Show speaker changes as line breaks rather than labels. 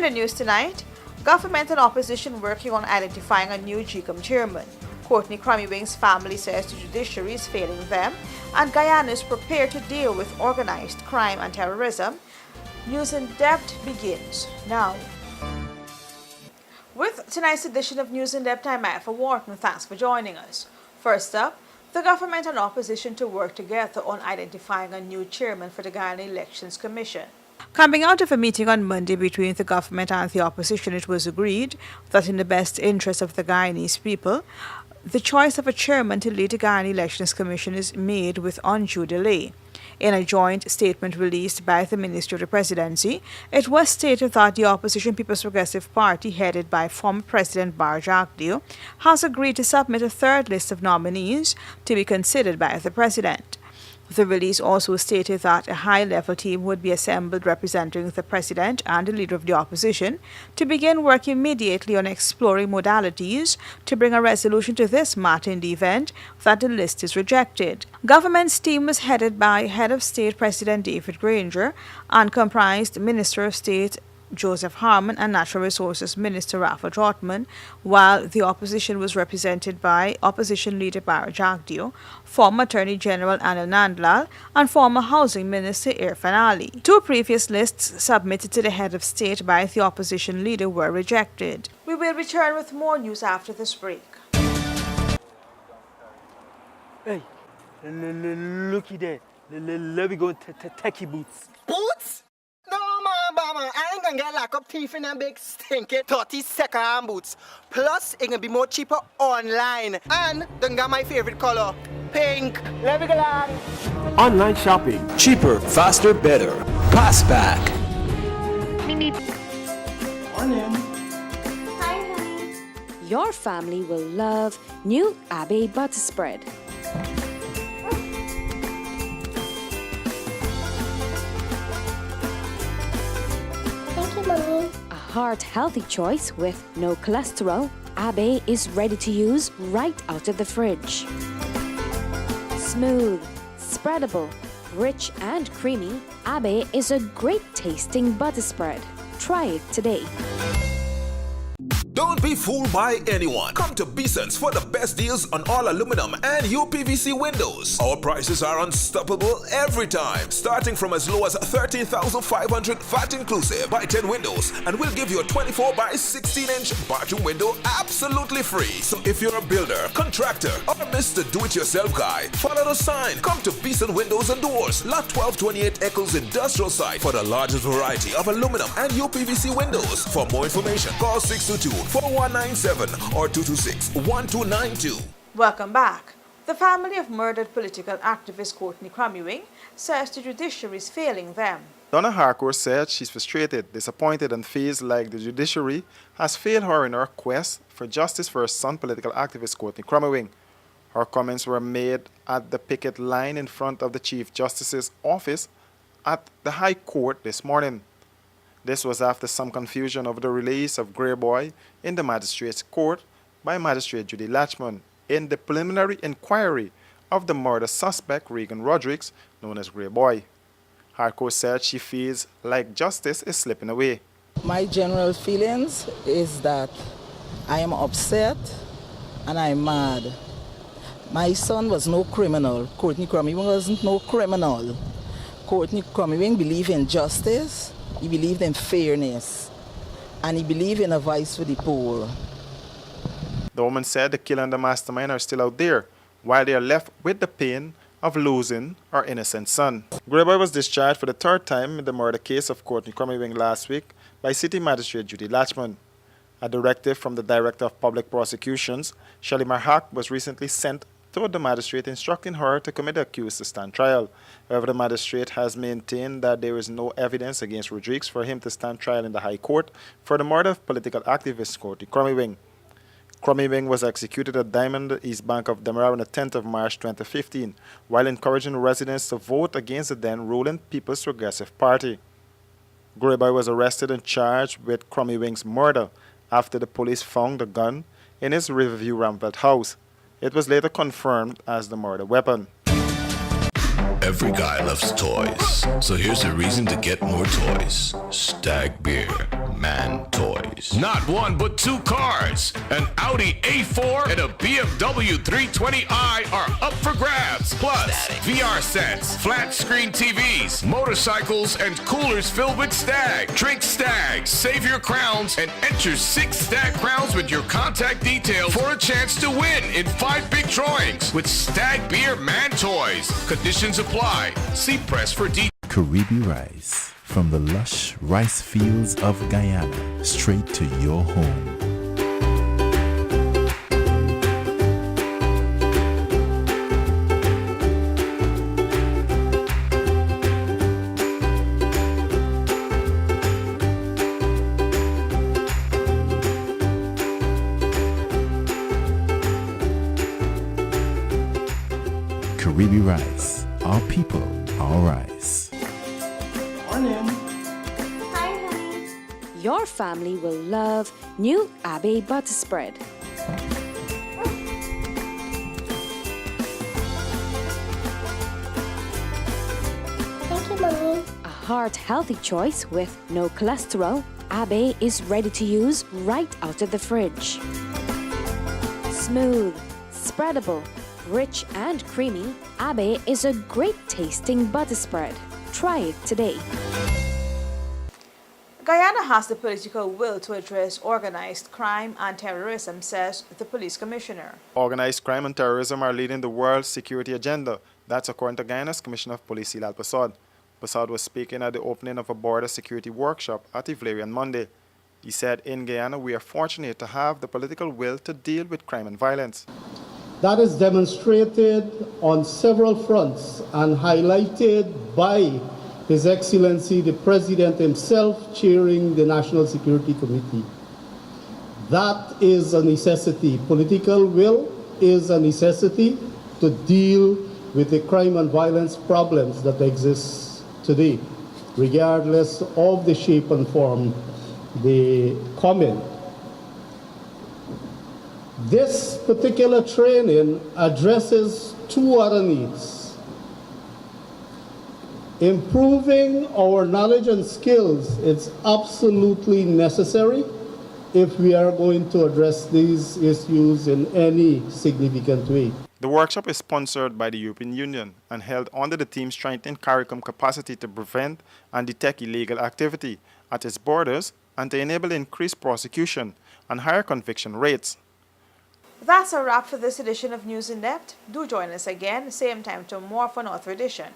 the news tonight, government and opposition working on identifying a new GCOM chairman. Courtney Cromie-Wing's family says the judiciary is failing them, and Guyana is prepared to deal with organized crime and terrorism. News in Depth begins now. With tonight's edition of News in Depth, I'm Eva Wharton. Thanks for joining us. First up, the government and opposition to work together on identifying a new chairman for the Guyana Elections Commission. Coming out of a meeting on Monday between the government and the opposition, it was agreed that in the best interest of the Guyanese people, the choice of a chairman to lead the Guyana Elections Commission is made with undue delay. In a joint statement released by the Ministry of the Presidency, it was stated that the Opposition People's Progressive Party, headed by former President Bar Jagdeo, has agreed to submit a third list of nominees to be considered by the President. The release also stated that a high-level team would be assembled representing the President and the Leader of the Opposition to begin work immediately on exploring modalities to bring a resolution to this matter in the event that the list is rejected. Government's team was headed by Head of State President David Granger and comprised Minister of State Joseph Harmon and Natural Resources Minister Rafa Trotman, while the opposition was represented by Opposition Leader Bar Jagdeo, former Attorney General Anil Nandlal, and former Housing Minister Irfan Ali. Two previous lists submitted to the Head of State by the opposition leader were rejected. We will return with more news after this break.
Hey, looky there. Let me go techie boots.
Boots? No, mama, I ain't gonna get lock up teeth in them big stinky 30-second boots. Plus, it can be more cheaper online. And then got my favorite color, pink. Let me go along.
Online shopping. Cheaper, faster, better. Passback.
Morning.
Hi, honey. Your family will love new Abbey butter spread. A heart-healthy choice with no cholesterol, Abbey is ready to use right out of the fridge. Smooth, spreadable, rich and creamy, Abbey is a great tasting butter spread. Try it today.
Don't be fooled by anyone. Come to Beeson's for the best deals on all aluminum and UPVC windows. Our prices are unstoppable every time, starting from as low as $13,500 VAT inclusive. Buy 10 windows and we'll give you a 24 by 16-inch bathroom window absolutely free. So if you're a builder, contractor, or Mr. Do-It-Yourself guy, follow the sign. Come to Beeson Windows and Doors, Lot 1228 Eccles Industrial Site for the largest variety of aluminum and UPVC windows. For more information, call 622-4197 or 226-1292.
Welcome back. The family of murdered political activist Courtney Cromie-Wing says the judiciary is failing them.
Donna Harcourt said she's frustrated, disappointed, and feels like the judiciary has failed her in her quest for justice for her son, political activist Courtney Cromie-Wing. Her comments were made at the picket line in front of the Chief Justice's office at the High Court this morning. This was after some confusion over the release of Grey Boy in the Magistrates Court by Magistrate Judy Latchman in the preliminary inquiry of the murder suspect Regan Rodrigues, known as Grey Boy. Harcourt said she feels like justice is slipping away.
My general feelings is that I am upset and I'm mad. My son was no criminal. Courtney Cromie-Wing wasn't no criminal. Courtney Cromie-Wing believed in justice. He believed in fairness, and he believed in a voice for the poor.
The woman said the killer and the mastermind are still out there, while they are left with the pain of losing her innocent son. Grey Boy was discharged for the third time in the murder case of Courtney Cromie-Wing last week by City Magistrate Judy Latchman. A directive from the Director of Public Prosecutions, Shelley Marhack, was recently sent to the magistrate instructing her to commit the accused to stand trial. However, the magistrate has maintained that there is no evidence against Rodrigues for him to stand trial in the High Court for the murder of political activist Courtney Cromie-Wing. Cromie-Wing was executed at Diamond East Bank of Demerara on the 10th of March 2015, while encouraging residents to vote against the then ruling People's Progressive Party. Grey Boy was arrested and charged with Cromie-Wing's murder after the police found the gun in his Riverview Ramvelt house. It was later confirmed as the murder weapon.
Every guy loves toys, so here's a reason to get more toys. Stag Beer, Man Toys. Not one, but two cars. An Audi A4 and a BMW 320i are up for grabs. Plus, VR sets, flat screen TVs, motorcycles, and coolers filled with Stag. Drink Stag, save your crowns, and enter 6 Stag crowns with your contact details for a chance to win in 5 big drawings with Stag Beer Man Toys. Conditions apply. See press for details.
Caribbean rice from the lush rice fields of Guyana straight to your home. Caribbean rice, our people, our rice.
Your family will love new Abe butter spread.
Thank you, Mommy.
A heart-healthy choice with no cholesterol, Abe is ready to use right out of the fridge. Smooth, spreadable, rich and creamy, Abe is a great tasting butter spread. Try it today.
Guyana has the political will to address organized crime and terrorism, says the police commissioner.
Organized crime and terrorism are leading the world's security agenda. That's according to Guyana's Commissioner of Police, Hilal Pasad. Pasad was speaking at the opening of a border security workshop at Ivlery on Monday. He said, in Guyana, we are fortunate to have the political will to deal with crime and violence.
That is demonstrated on several fronts and highlighted by His Excellency the President himself chairing the National Security Committee. That is a necessity. Political will is a necessity to deal with the crime and violence problems that exist today, regardless of the shape and form they come in. This particular training addresses 2 other needs. Improving our knowledge and skills is absolutely necessary if we are going to address these issues in any significant way.
The workshop is sponsored by the European Union and held under the theme Strengthening CARICOM capacity to prevent and detect illegal activity at its borders and to enable increased prosecution and higher conviction rates.
That's a wrap for this edition of News in Depth. Do join us again, same time tomorrow for another edition.